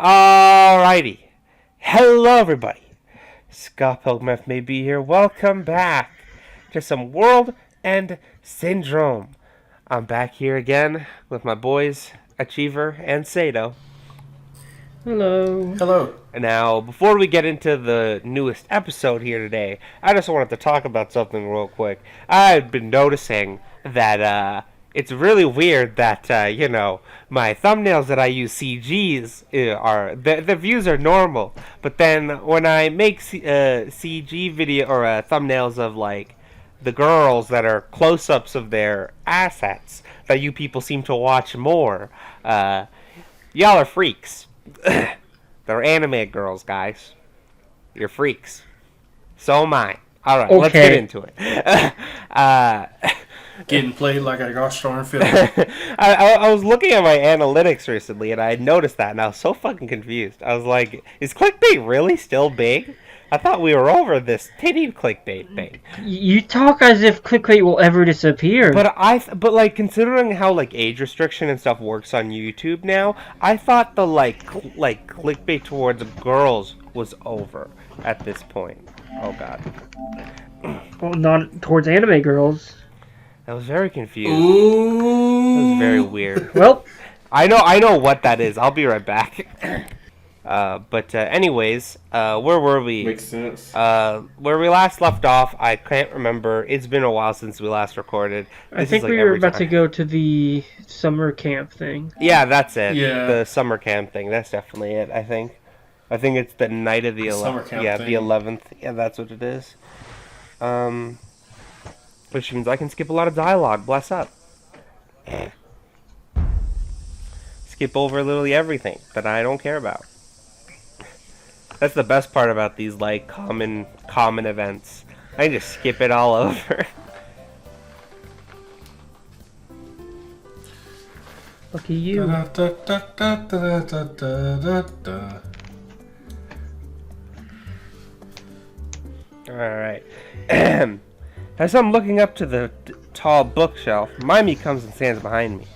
Alrighty. Hello, everybody. Scott Pilgrim may be here. Welcome back to some World End Syndrome. I'm back here again with my boys, Achiever and Sato. Hello. Hello. Now, before we get into the newest episode here today, I just wanted to talk about something real quick. I've been noticing that it's really weird that my thumbnails that I use CGs are the views are normal, but then when I make CG video or thumbnails of like the girls that are close-ups of their assets that you people seem to watch more, y'all are freaks. They're anime girls, guys. You're freaks. So am I. Alright, Let's get into it. Getting played like a gosh darn film. I was looking at my analytics recently, and I had noticed that, and I was so fucking confused. I was like, is clickbait really still big? I thought we were over this titty clickbait thing. You talk as if clickbait will ever disappear. But like considering how like age restriction and stuff works on YouTube now, I thought the like clickbait towards girls was over at this point. Oh god. Well, not towards anime girls. I was very confused. Ooh. That was very weird. Well, I know what that is. I'll be right back. Anyways, where were we? Makes sense. Where we last left off, I can't remember. It's been a while since we last recorded. I think we were about to go to the summer camp thing. Yeah, that's it. Yeah. The summer camp thing. That's definitely it, I think. I think it's the night of the 11th. Yeah, the 11th. Yeah, that's what it is. Which means I can skip a lot of dialogue. Bless up. Skip over literally everything that I don't care about. That's the best part about these like common events. I can just skip it all over. Lucky you. Alright. As I'm looking up to the tall bookshelf, Maimi comes and stands behind me.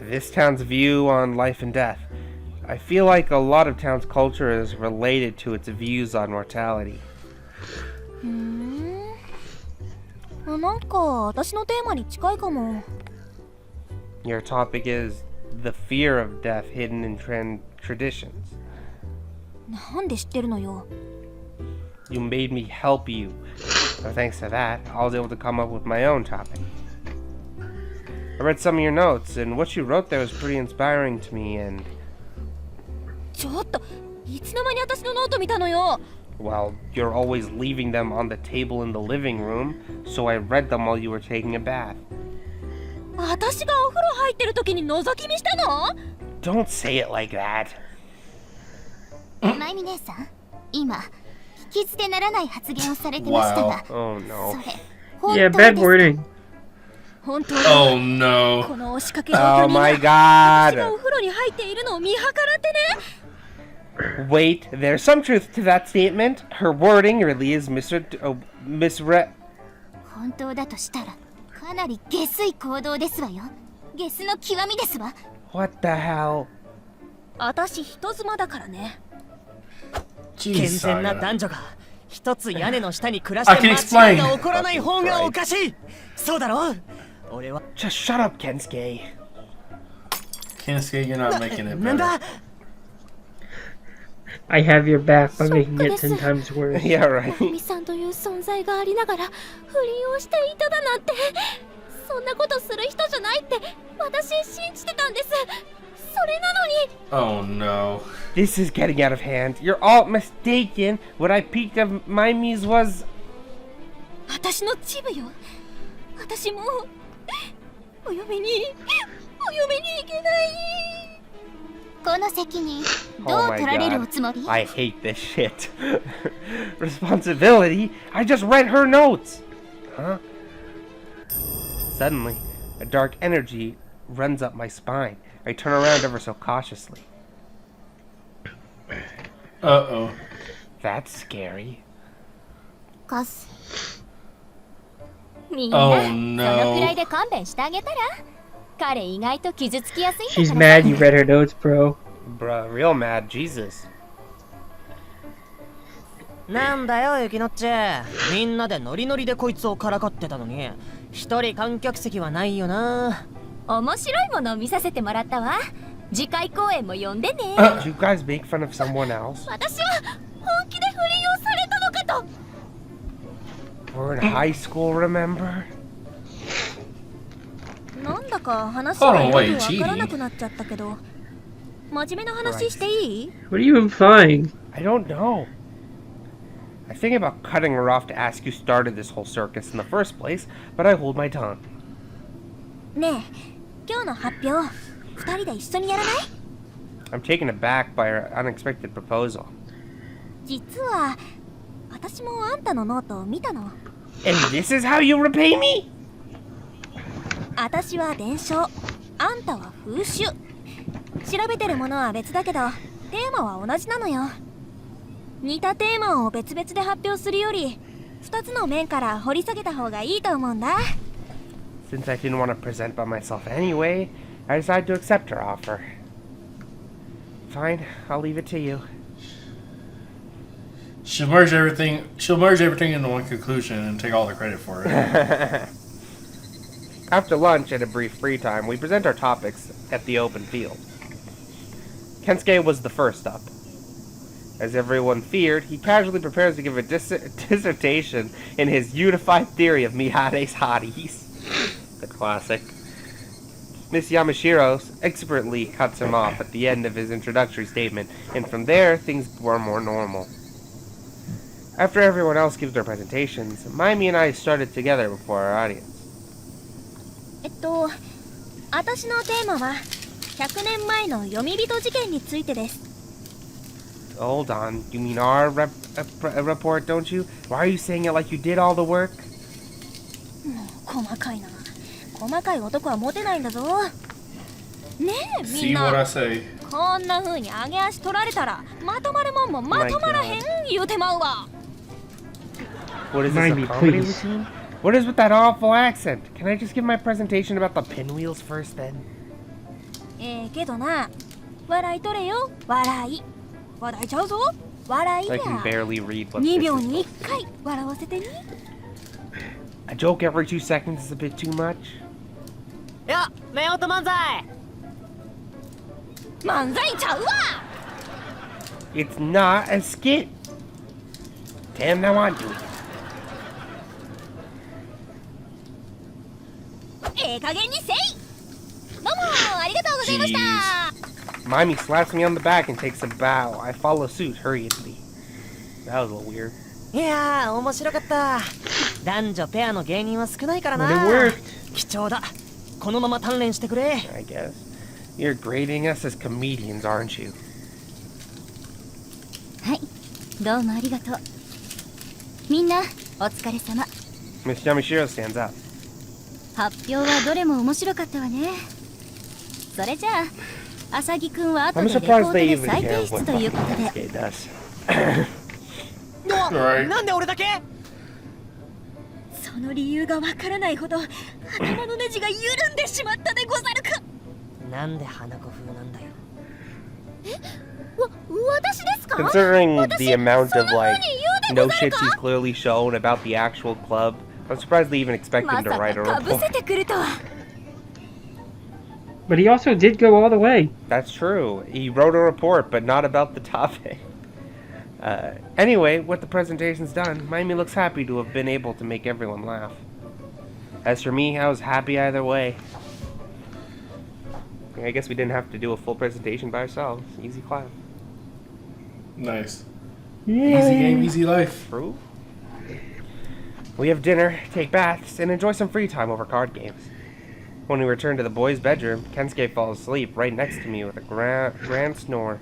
This town's view on life and death. I feel like a lot of town's culture is related to its views on mortality. Your topic is the fear of death hidden in traditions. You made me help you. So thanks to that, I was able to come up with my own topic. I read some of your notes, and what you wrote there was pretty inspiring to me, and... Well, you're always leaving them on the table in the living room, so I read them while you were taking a bath. Don't say it like that. Wow. Oh no. Yeah, bad wording. Oh no. Oh my god. Wait, there's some truth to that statement. Her wording really is misread. What the hell? Jeez, I can explain. Just shut up, Kensuke. Kensuke, you're not making it better. I have your back by making it 10 times worse. Yeah, right. Oh no. This is getting out of hand. You're all mistaken. What I peeked of Maimi's was... Oh my god. I hate this shit. Responsibility? I just read her notes! Huh? Suddenly, a dark energy runs up my spine. I turn around ever so cautiously. Uh-oh. That's scary. みんな、 Oh そのくらい no. で勘弁してあげたら。彼意外と傷つきやすいんだ She's から mad you read her notes, bro. Bruh, real mad, Jesus. なんだよ、ゆきのっち。みんなでノリノリでこいつをからかってたのに、一人観客席はないよな。面白いものを見させてもらったわ。次回公演も呼んでね。 Did you guys make fun of someone else? 私は本気で不倫をされたのかと。 We're in high school, remember? なんだか話 Hold が on, よく wait, わからなくなっちゃったけど、真面目な話していい？ What are you implying? I don't know. I think about cutting her off to ask who started this whole circus in the first place, but I hold my tongue. ねえ、今日の発表、二人で一緒にやらない？ I'm taken aback by her unexpected proposal. 実は私もあんたのノートを見たの。 And this is how you repay me? 私は伝承、あんたは風習。調べてるものは別だけど、テーマは同じなのよ。似たテーマを別々で発表するより、二つの面から掘り下げた方がいいと思うんだ。 Since I didn't want to present by myself anyway, I decided to accept her offer. Fine, I'll leave it to you. She'll merge everything into one conclusion and take all the credit for it. After lunch and a brief free time, we present our topics at the open field. Kensuke was the first up. As everyone feared, he casually prepares to give a dissertation in his unified theory of Mihare's hotties. The classic. Miss Yamashiro expertly cuts him off at the end of his introductory statement, and from there, things were more normal. After everyone else gives their presentations, Maimi and I started together before our audience. 私のテーマは100年前の読み人事件についてです。 Hold on, you mean our report, don't you? Why are you saying it like you did all the work? 細かいな。細かい男はモテないんだぞ。ねえ、みん See what な。 I say? こんな風に上げ足取られたらまとまるもんもまとまらへん言うてまうわ。 What is this, Mind a me, comedy please. routine? What is with that awful accent? Can I just give my presentation about the pinwheels first then? けどな、笑い取れよ、笑い。笑いちゃうぞ、笑い I や。 can barely read what 2 this 秒 is に supposed 1回笑わせてに。 A joke every 2 seconds is a bit too much. いや、夫婦漫才。漫才ちゃうわ。 It's not a skit. Damn, now I'm doing it. 加減にせい。どうもありがとうございました。 Maimi slaps me on the back and takes a bow. I follow suit hurriedly. That was a little weird. いやー、面白かった。男女ペアの芸人は少ないから But な。 it worked. 貴重だ。このまま鍛錬してくれ。 I guess. You're grading us as comedians, aren't you? はい、どうもありがとう。みんなお疲れ様。 Miss Yamashiro stands up. 発表はどれも面白かったわね。それじゃあ、浅木くんは後 I'm でレポ surprised ート they で even 再 care 提 what 出ということで。 Kensuke does. Right. なんで俺だけ？その理由がわからないほど頭のネジが緩んでしまったでござるか。なんで花子風なんだよ。私ですか？ Considering the amount of like そんな風に言うで no ござる shits か？ he's clearly shown about the actual club, I'm surprised they even expect ま him さ to write a かかぶ report. せてくるとは。 But he also did go all the way. That's true. He wrote a report, but not about the topic. Anyway, with the presentations done, Maimi looks happy to have been able to make everyone laugh. As for me, I was happy either way. I guess we didn't have to do a full presentation by ourselves. Easy clap. Nice. Yay. Easy game, easy life. True. We have dinner, take baths, and enjoy some free time over card games. When we return to the boys' bedroom, Kensuke falls asleep right next to me with a grand snore.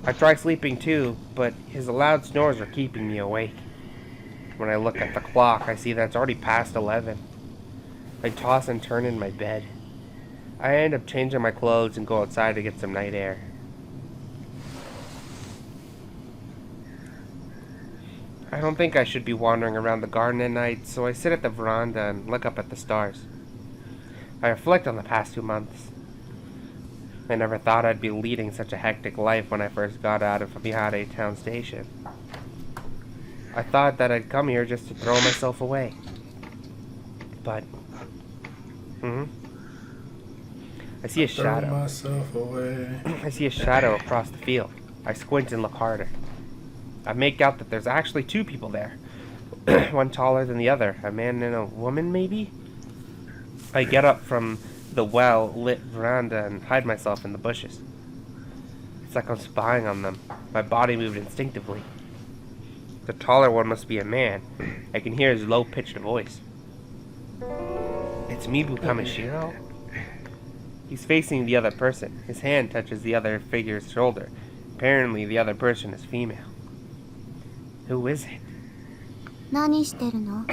I try sleeping too, but his loud snores are keeping me awake. When I look at the clock, I see that it's already past 11. I toss and turn in my bed. I end up changing my clothes and go outside to get some night air. I don't think I should be wandering around the garden at night, so I sit at the veranda and look up at the stars. I reflect on the past 2 months. I never thought I'd be leading such a hectic life when I first got out of Mihare town station. I thought that I'd come here just to throw myself away. But... I see a shadow. Throw myself away. I see a shadow across the field. I squint and look harder. I make out that there's actually 2 people there. One taller than the other. A man and a woman, maybe? I get up from the well-lit veranda and hide myself in the bushes. It's like I'm spying on them. My body moved instinctively. The taller one must be a man. I can hear his low-pitched voice. It's Mibu Kamishiro? He's facing the other person. His hand touches the other figure's shoulder. Apparently, the other person is female. Who is it? 何してるの?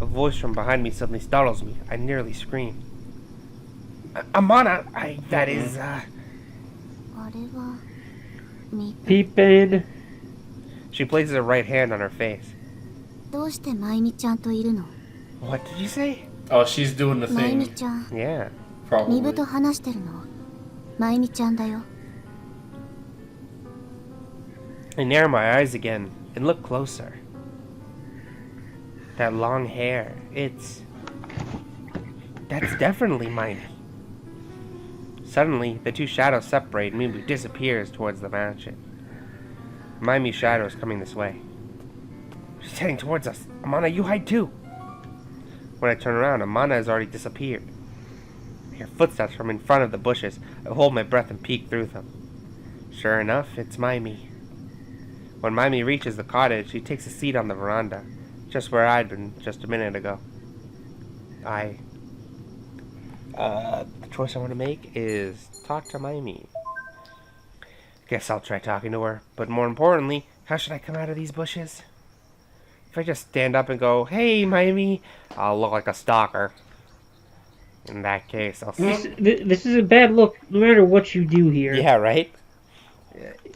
A voice from behind me suddenly startles me. I nearly scream. Amana! That is, あれはみ Peeping. She places her right hand on her face. どうしてまゆみちゃんといるの? What did you say? Oh, she's doing the まゆみ thing. ちゃん Yeah. みぶ Probably. と話してるのまゆみちゃんだよ I narrow my eyes again and look closer. That long hair, that's definitely Maimi. Suddenly, the 2 shadows separate and Mibu disappears towards the mansion. Maimi's shadow is coming this way. She's heading towards us. Amana, you hide too. When I turn around, Amana has already disappeared. I hear footsteps from in front of the bushes. I hold my breath and peek through them. Sure enough, it's Maimi. When Maimi reaches the cottage, she takes a seat on the veranda, just where I'd been just a minute ago. The choice I want to make is talk to Maimi. Guess I'll try talking to her, but more importantly, how should I come out of these bushes? If I just stand up and go, "Hey, Maimi," I'll look like a stalker. In that case, I'll... This is a bad look, no matter what you do here. Yeah, right?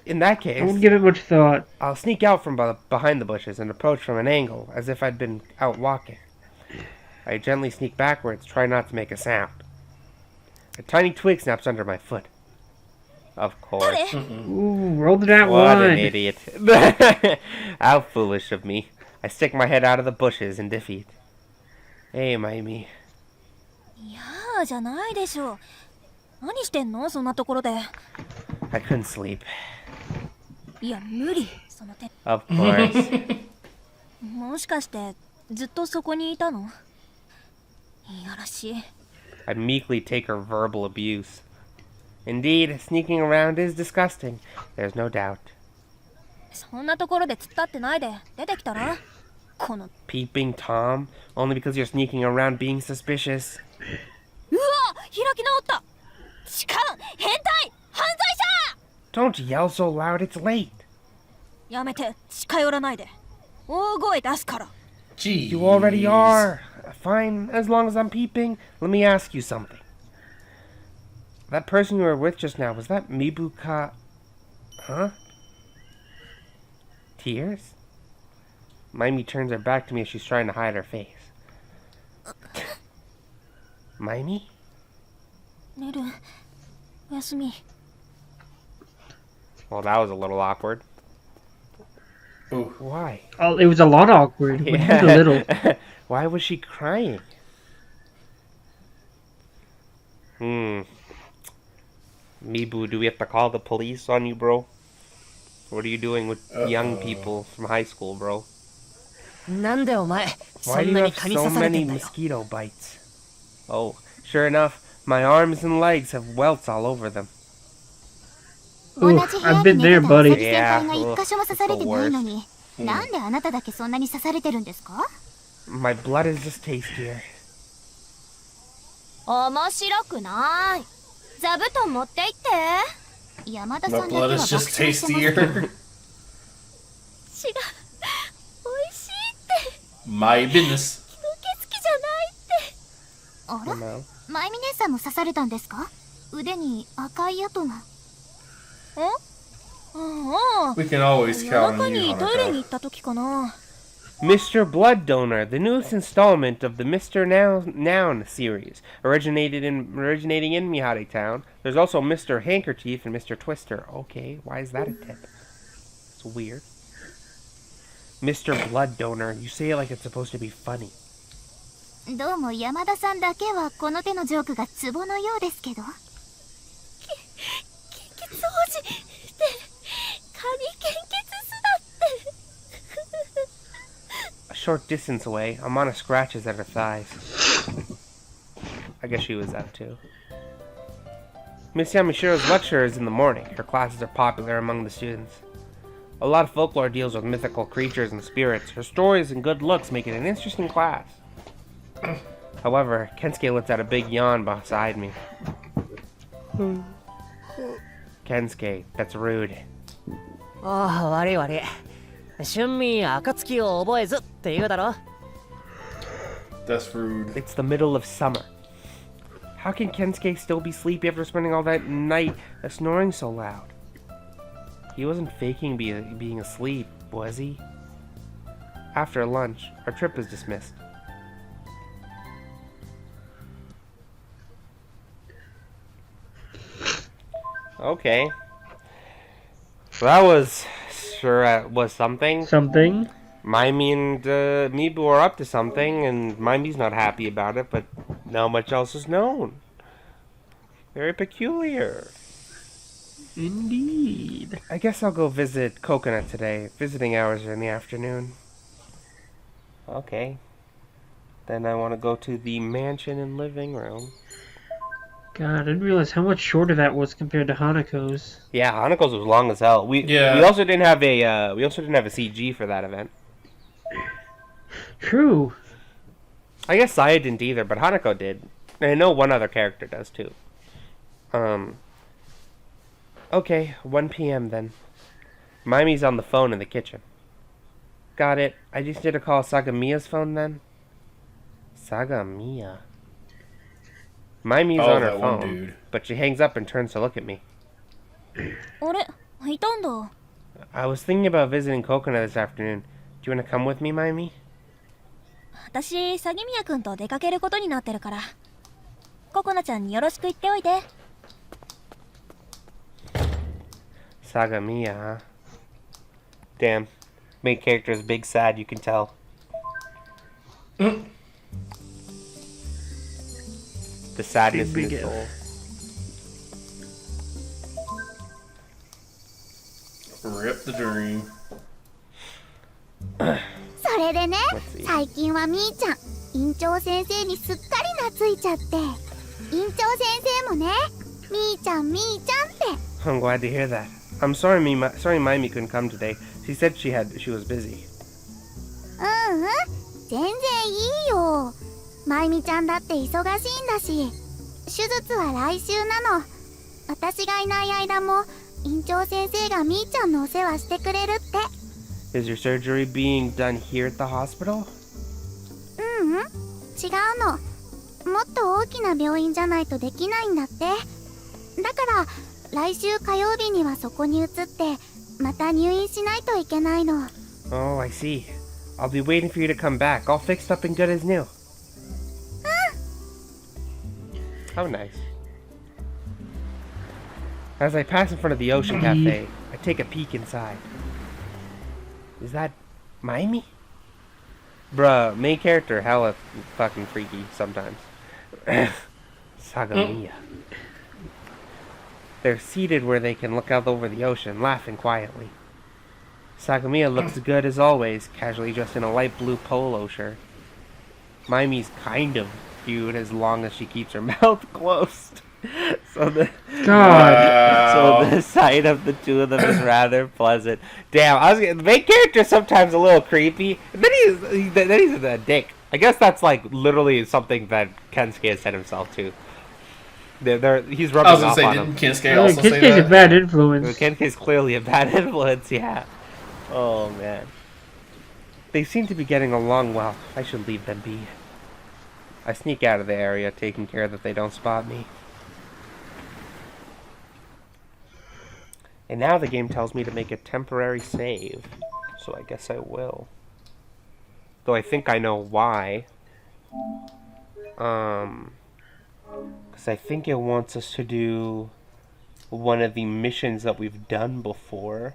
In that case... I wouldn't give it much thought. I'll sneak out from behind the bushes and approach from an angle, as if I'd been out walking. I gently sneak backwards, try not to make a sound. A tiny twig snaps under my foot. Of course. Ooh, roll that What one. an idiot. How foolish of me. I stick my head out of the bushes in defeat. Hey, Maimi. いやーじゃないでしょ何してんのそんなところで I couldn't sleep. いや無理その手 Of course. もしかしてずっとそこにいたのいやらしい I meekly take her verbal abuse. Indeed, sneaking around is disgusting. There's no doubt. そんなところで突っ立ってないで出てきたらこの Peeping Tom? Only because you're sneaking around being suspicious. うわ開き直った痴漢変態犯罪者 Don't yell so loud, it's late. やめて近寄らないで大声出すから Gee. You already are. Fine, as long as I'm peeping. Let me ask you something. That person you were with just now, was that Mibuka... Huh? Tears? Maimi turns her back to me as she's trying to hide her face. Maimi? 寝るおやすみ Well, that was a little awkward. Ooh. Why? Oh, it was a lot awkward. But just a little. Why was she crying? Mibu, do we have to call the police on you, bro? What are you doing with young people from high school, bro? なんでお前 Why そ do ん you なに have 蚊に so 刺されて many んだよ mosquito bites? Oh, sure enough, my arms and legs have welts all over them. 同 Ooh, じ部屋 I've に been 寝 there, てた buddy. 先輩が一箇所も刺されてないのに Yeah, なんであなただけそんなに刺されてるんですか My blood is just tastier. 面白くない座布団持って行って山田 My さんだけは blood 爆 is 笑 just してます tastier. 違う美味しいって My business. 吸血鬼じゃないってあら No. まゆみ姉さんも刺されたんですか腕に赤い跡がんああ、 We can always 夜 count 中 on you, にトイレに Hanako. 行った時かな。 Mr. Blood Donor, the newest installment of the Mr. Noun series, originating in Mihari Town. There's also Mr. Handkerchief and Mr. Twister. Okay, why is that a tip? It's weird. Mr. Blood Donor, you say it like it's supposed to be funny. どうも山田さんだけはこの手のジョークがツボのようですけど。献血王子って髪献血すだって。 A short distance away, Amana scratches at her thighs. I guess she was out too. Miss Yamishiro's lecture is in the morning. Her classes are popular among the students. A lot of folklore deals with mythical creatures and spirits. Her stories and good looks make it an interesting class. However, Kensuke lets out a big yawn beside me. Kensuke, that's rude. ああ、悪い悪い。春眠暁を覚えずって言うだろ。 That's rude. It's the middle of summer. How can Kensuke still be sleepy after spending all that night snoring so loud? He wasn't faking being asleep, was he? After lunch, our trip was dismissed. Okay. So that was was something. Something. Maimi and Mibu are up to something, and Maimi's not happy about it, but not much else is known. Very peculiar. Indeed. I guess I'll go visit Coconut today. Visiting hours are in the afternoon. Okay. Then I want to go to the mansion and living room. God, I didn't realize how much shorter that was compared to Hanako's. Yeah, Hanako's was long as hell. We also didn't have a CG for that event. True. I guess Saya didn't either, but Hanako did. And I know one other character does too. Okay, 1 p.m. then. Maimi's on the phone in the kitchen. Got it. I just need to call Sagamiya's phone then. Sagamiya. Maimi's on her that one phone, dude. but she hangs up and turns to look at me. あれ、いたんだ。 I was thinking about visiting Coconut this afternoon. Do you want to come with me, Maimi? 私、詐欺宮くんと出かけることになってるから。ココナちゃんによろしく言っておいて。 Sagamiya, huh? Damn. Main character is big sad, you can tell. The sadness in his soul. Rip the dream. それでね Let's see. 最近はみーちゃん院長先生にすっかり懐いちゃって院長先生もねみーちゃんみーちゃんって I'm glad to hear that. I'm sorry, Maimi couldn't come today. She said she was busy. 全然いいよまゆみちゃんだって忙しいんだし手術は来週なの私がいない間も院長先生がみーちゃんのお世話してくれるって Is your surgery being done here at the hospital? 違うのもっと大きな病院じゃないとできないんだってだから来週火曜日にはそこに移ってまた入院しないといけないの Oh, I see. I'll be waiting for you to come back, all fixed up and good as new. How nice. As I pass in front of the Ocean Cafe, I take a peek inside. Is that Maimi? Bruh, main character hella fucking freaky sometimes. Sagamiya. They're seated where they can look out over the ocean, laughing quietly. Sagamiya looks good as always, casually dressed in a light blue polo shirt. Maimi's kind of cute as long as she keeps her mouth closed. So the sight of the two of them is rather pleasant. Damn, the main character is sometimes a little creepy. And then he's a dick. I guess that's like literally something that Kensuke has said himself too. He's rubbing I was gonna off say, on didn't him. Kensuke also say Kensuke's a that? bad influence. Kensuke's clearly a bad influence, yeah. Oh man. They seem to be getting along well. I should leave them be. I sneak out of the area, taking care that they don't spot me. And now the game tells me to make a temporary save. So I guess I will. Though I think I know why. Because I think it wants us to do one of the missions that we've done before.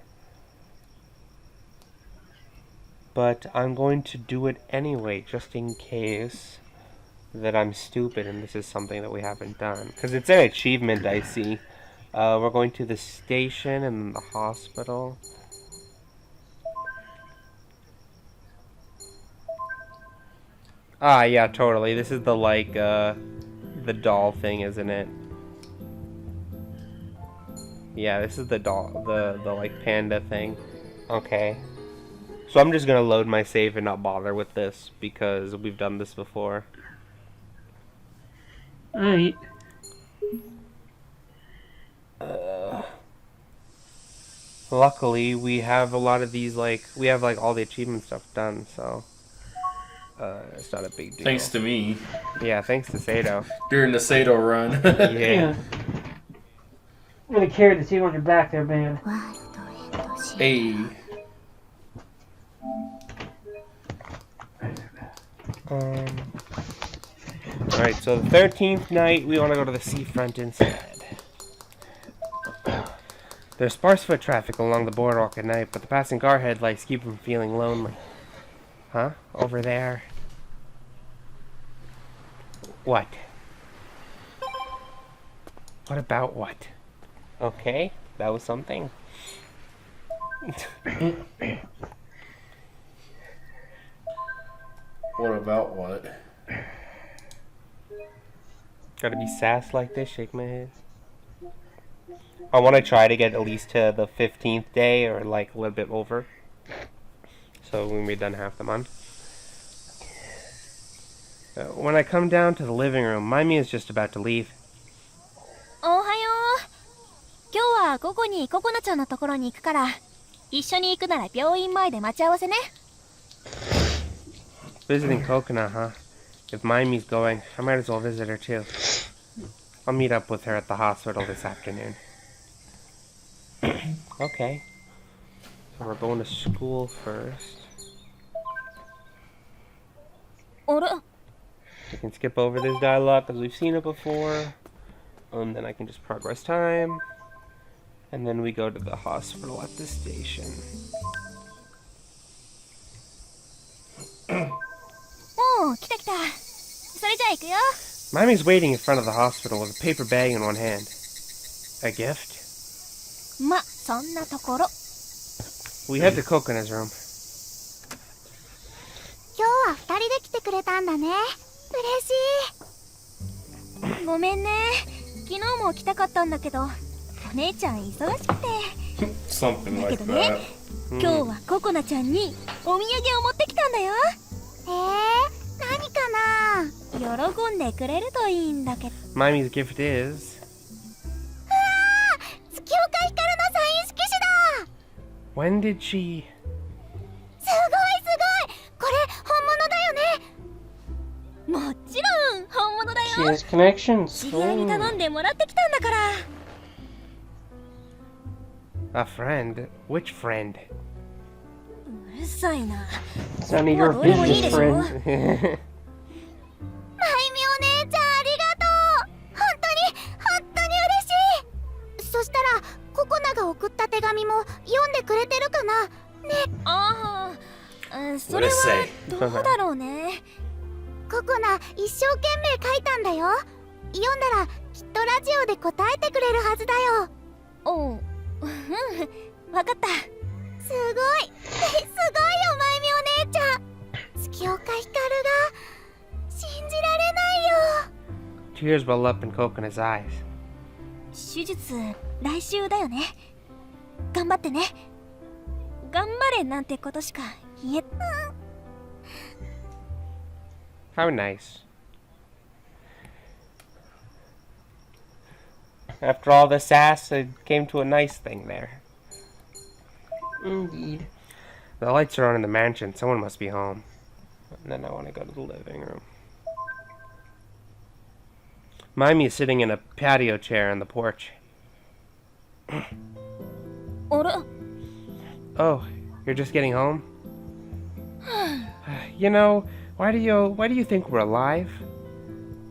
But I'm going to do it anyway, just in case that I'm stupid and this is something that we haven't done. Because it's an achievement, I see. We're going to the station and the hospital. Ah, yeah, totally. This is the, like, the doll thing, isn't it? Yeah, this is the doll, the like, panda thing. Okay. So I'm just gonna load my save and not bother with this, because we've done this before. Alright. Luckily, we have a lot of these, like, we have, like, all the achievement stuff done, so... it's not a big deal. Thanks to me. Yeah, thanks to Sato. During the Sato run. Yeah. Really carried the team on your back there, man. Hey. Alright, so the 13th night, we want to go to the seafront instead. There's sparse foot traffic along the boardwalk at night, but the passing car headlights keep them feeling lonely. Huh? Over there. What? What about what? Okay, that was something. What about what? Gotta be sass like this, shake my head. I want to try to get at least to the 15th day, or like a little bit over. So when we're done half the month. When I come down to the living room, Maimi is just about to leave. おはよう。今日は午後にココナちゃんのところに行くから、一緒に行くなら病院前で待ち合わせね。Visiting Coconut, huh? If Maimi's going, I might as well visit her too. I'll meet up with her at the hospital this afternoon. Okay. So we're going to school first. あれ We can skip over this dialogue because we've seen it before. And then I can just progress time. And then we go to the hospital at the station. おう、来た来た。それじゃあ行くよ。 Maimi's waiting in front of the hospital with a paper bag in one hand. A gift? ま、そんなところ。 We head to Coconut's room. 今日は二人で来てくれたんだね。嬉しい。ごめんね。昨日も来たかったんだけど、お姉ちゃん忙しくて。 Something だ like けどね、 that. 今日はココナちゃんにお土産を持ってきたんだよ。何かな？喜んでくれるといいんだけど。 Maimi's gift is... 月岡ひかるのサイン色紙だ。 When did she... すごいこれ本物だよね。もちろん本物だ She よ。 has connections. 知り合いに頼んでもらってきたんだから。 A friend? Which friend? うるさいな。 It's none of your どれもいい business, でしょ。 friend. まゆみお姉ちゃんありがとう。本当に嬉しい。そしたらココナが送った手紙も読んでくれてるかな。ね。ああ、それはどうだろうね。ココナ一生懸命書いたんだよ。読んだらきっとラジオで答えてくれるはずだよ。おう、わかった。すごいよまゆみお姉ちゃん。月岡ひかるが信じられないよ。 Tears well up in Coconut's eyes. 手術来週だよね。頑張ってね。頑張れなんてことしか言え。How nice. After all the sass, it came to a nice thing there. Indeed. The lights are on in the mansion. Someone must be home. And then I want to go to the living room. Maimi is sitting in a patio chair on the porch. あれ Oh, you're just getting home? You know, why do you think we're alive?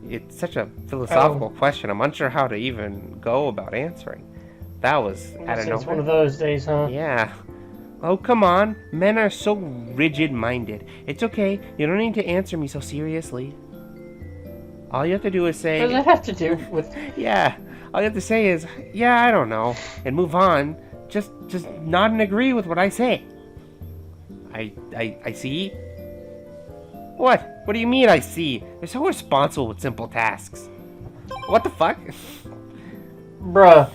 It's such a philosophical question. I'm unsure how to even go about answering. That was out of It's one nowhere. of those days, huh? Yeah. Oh, come on. Men are so rigid-minded. It's okay. You don't need to answer me so seriously. All you have to do is say... What does that have to do with... Yeah. All you have to say is, yeah, I don't know, and move on. Just nod and agree with what I say. I see. What? What do you mean I see? You're so responsible with simple tasks. What the fuck? Bruh.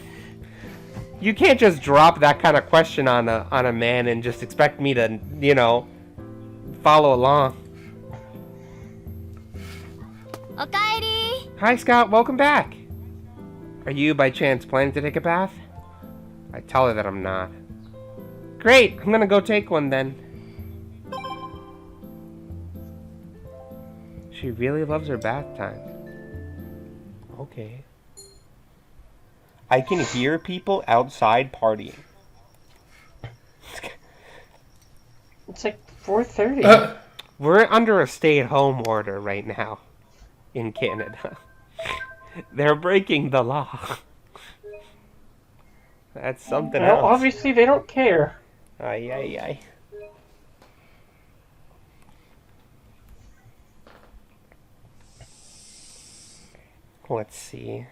You can't just drop that kind of question on a man and just expect me to, you know, follow along. おかえり Hi, Scott. Welcome back. Are you, by chance, planning to take a bath? I tell her that I'm not. Great. I'm gonna go take one then. She really loves her bath time. Okay. I can hear people outside partying. It's like 4:30. We're under a stay-at-home order right now in Canada. They're breaking the law. That's something Well, else. obviously they don't care. Ay, ay, ay. Let's see.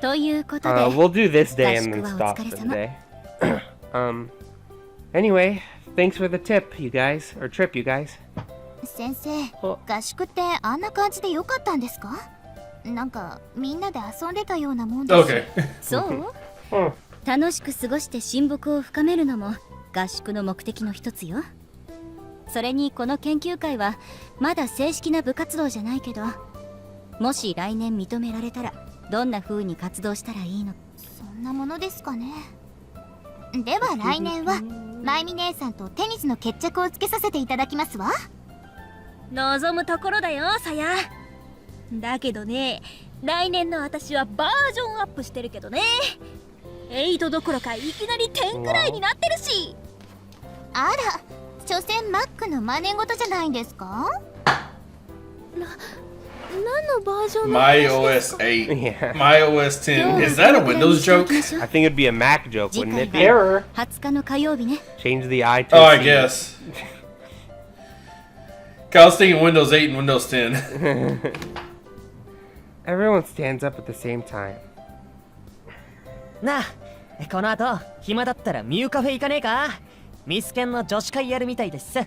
ということで We'll do this day and then 合宿は stop お疲れ for 様 the day. Anyway, thanks for the tip, you guys. Or trip, you guys. 先生お合宿ってあんな感じでよかったんですか？なんかみんなで遊んでたようなもんです。 Okay. そううん。楽しく過ごして親睦を深めるのも合宿の目的の一つよ。それにこの研究会はまだ正式な部活動じゃないけど、もし来年認められたらどんな風に活動したらいいの？そんなものですかね。では来年はマイミ姉さんとテニスの決着をつけさせていただきますわ。望むところだよ、さや。だけどね、来年の私はバージョンアップしてるけどね。8どころかいきなり10くらいになってるし。あら、所詮マックの真似事じゃないんですか？何のバージョンの My 話ですか？ OS 8. Yeah. My OS 10. Is that a Windows joke? I think it'd be a Mac joke, wouldn't it be? Error. 20日の火曜日ね。 Change the I to Oh, I C. guess. I was thinking Windows 8 and Windows 10. Everyone stands up at the same time. なあ、この後暇だったらミューカフェ行かねえか？ミスケンの女子会やるみたいです。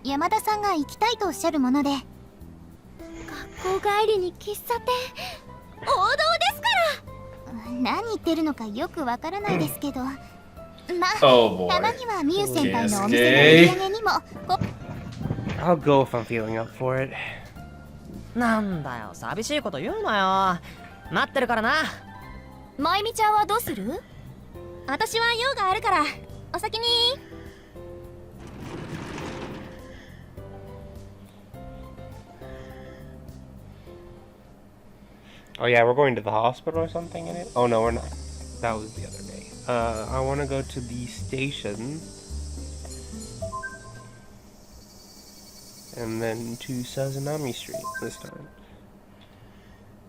山田さんが行きたいとおっしゃるもので、学校帰りに喫茶店、王道ですから。何言ってるのかよくわからないですけど、ま Oh たま boy. にはミュウ先輩のお店の売り上げにもこ I'll go if I'm feeling up for it. なんだよ、寂しいこと言うなよ。待ってるからな。まゆみちゃんはどうする？私は用があるからお先に。 Oh yeah, we're going to the hospital or something in it? Oh no, we're not. That was the other day. I want to go to the station. And then to Sazanami Street this time.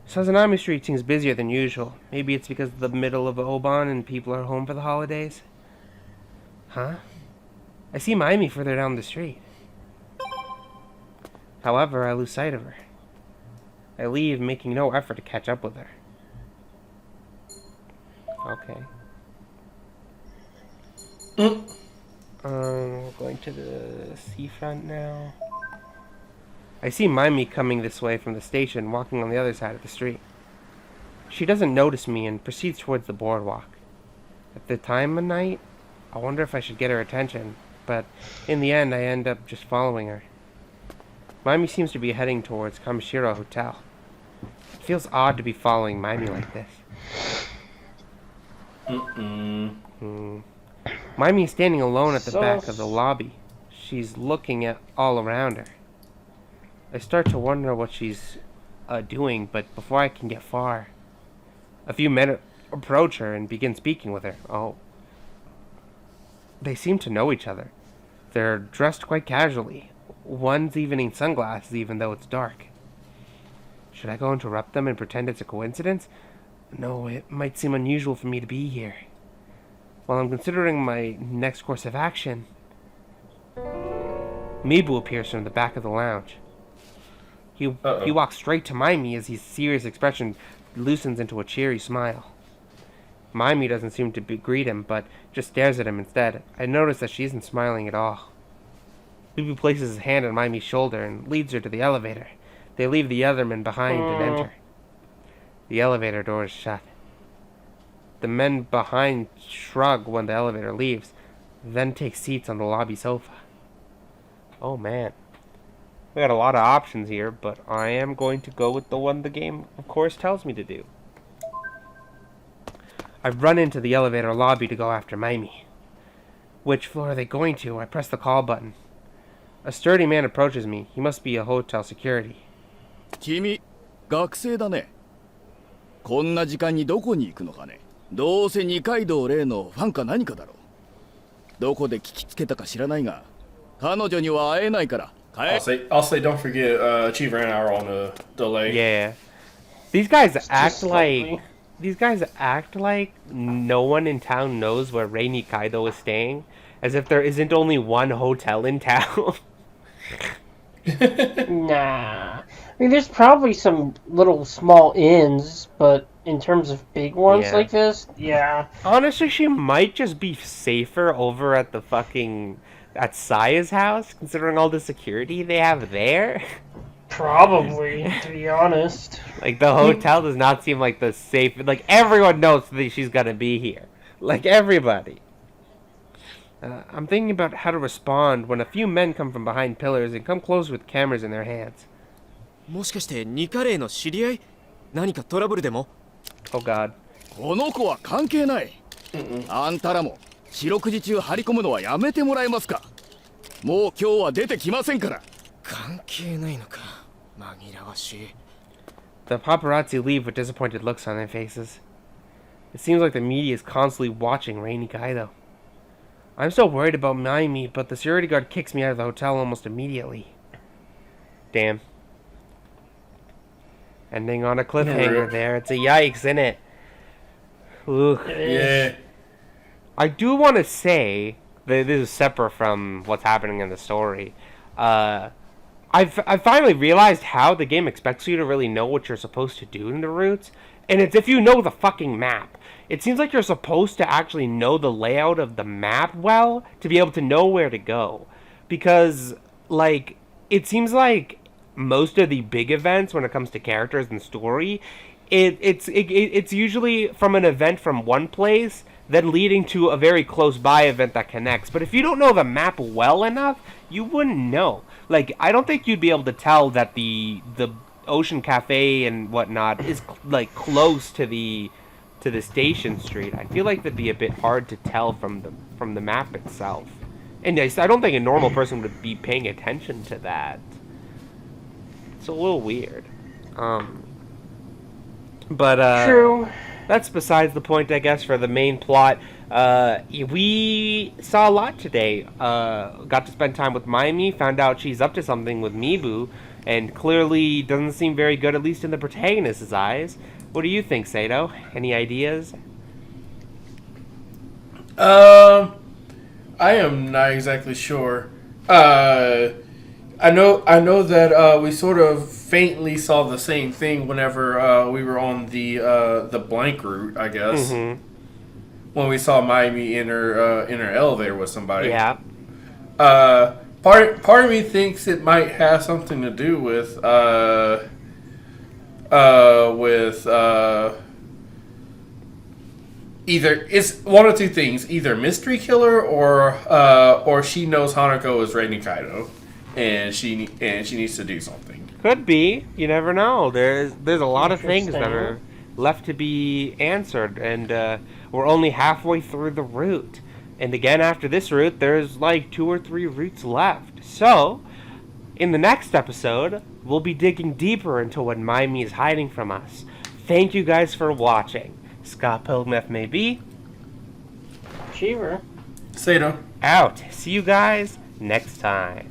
Sazanami Street seems busier than usual. Maybe it's because of the middle of Oban and people are home for the holidays. Huh? I see Maimi further down the street. However, I lose sight of her. I leave, making no effort to catch up with her. Okay. Going to the seafront now. I see Maimi coming this way from the station, walking on the other side of the street. She doesn't notice me and proceeds towards the boardwalk. At the time of night, I wonder if I should get her attention, but in the end I end up just following her. Maimi seems to be heading towards Kamishiro Hotel. It feels odd to be following Maimi like this. Maimi is standing alone at the back of the lobby. She's looking at all around her. I start to wonder what she's doing, but before I can get far, a few men approach her and begin speaking with her. Oh. They seem to know each other. They're dressed quite casually. One's even in sunglasses even though it's dark. Should I go interrupt them and pretend it's a coincidence? No, it might seem unusual for me to be here. While I'm considering my next course of action, Mibu appears from the back of the lounge. He walks straight to Maimi as his serious expression loosens into a cheery smile. Maimi doesn't seem to greet him, but just stares at him instead. I notice that she isn't smiling at all. Mibu places his hand on Maimi's shoulder and leads her to the elevator. They leave the other men behind and enter. The elevator door is shut. The men behind shrug when the elevator leaves, then take seats on the lobby sofa. Oh man. We got a lot of options here, but I am going to go with the one the game, of course, tells me to do. I run into the elevator lobby to go after Maimi. Which floor are they going to? I press the call button. A sturdy man approaches me. He must be a hotel security. 君、学生だね。こんな時間にどこに行くのかね。どうせ二階堂例のファンか何かだろう。どこで聞きつけたか知らないが、彼女には会えないから。I'll say don't forget Achiever and I are on a delay. Yeah. These guys act like no one in town knows where Rei Nikaido is staying, as if there isn't only one hotel in town. Nah. I mean, there's probably some little small inns, but in terms of big ones like this, yeah. Honestly, she might just be safer over at the at Saya's house, considering all the security they have there. Probably, to be honest. Like, the hotel does not seem like the safe... Like, everyone knows that she's gonna be here. Like, everybody. I'm thinking about how to respond when a few men come from behind pillars and come close with cameras in their hands. もしかしてニカレイの知り合い？何かトラブルでも？ Oh god. この子は関係ない。あんたらも四六時中張り込むのはやめてもらえますか。もう今日は出てきませんから。関係ないのか。紛らわしい。 The paparazzi leave with disappointed looks on their faces. It seems like the media is constantly watching Rei Nikaido. I'm so worried about Maimi, but the security guard kicks me out of the hotel almost immediately. Damn. Ending on a cliffhanger there. It's a yikes, isn't it? Ugh. Yeah. I do want to say that this is separate from what's happening in the story. I've finally realized how the game expects you to really know what you're supposed to do in the routes, and it's if you know the fucking map. It seems like you're supposed to actually know the layout of the map well to be able to know where to go, because like it seems like most of the big events when it comes to characters and story, it's usually from an event from one place then leading to a very close by event that connects. But if you don't know the map well enough, you wouldn't know. Like, I don't think you'd be able to tell that the Ocean Cafe and whatnot is like close to the station street. I feel like that'd be a bit hard to tell from the map itself. And I don't think a normal person would be paying attention to that. It's a little weird. But True. That's besides the point, I guess, for the main plot. We saw a lot today. Got to spend time with Maimi, found out she's up to something with Mibu, and clearly doesn't seem very good, at least in the protagonist's eyes. What do you think, Sato? Any ideas? I am not exactly sure. I know that we sort of faintly saw the same thing whenever we were on the blank route, I guess. Mm-hmm. When we saw Maimi in her elevator with somebody. Yeah. Part of me thinks it might have something to do with either it's one of two things: either mystery killer or she knows Hanako is Rei Nikaido, and she needs to do something. Could be. You never know. There's a lot of things that are left to be answered, and we're only halfway through the route. And again, after this route, there's like 2 or 3 routes left. So, in the next episode, we'll be digging deeper into what Maimi is hiding from us. Thank you guys for watching. Scott Pilgrim FMAB. Cheever. Sato. Out. See you guys next time.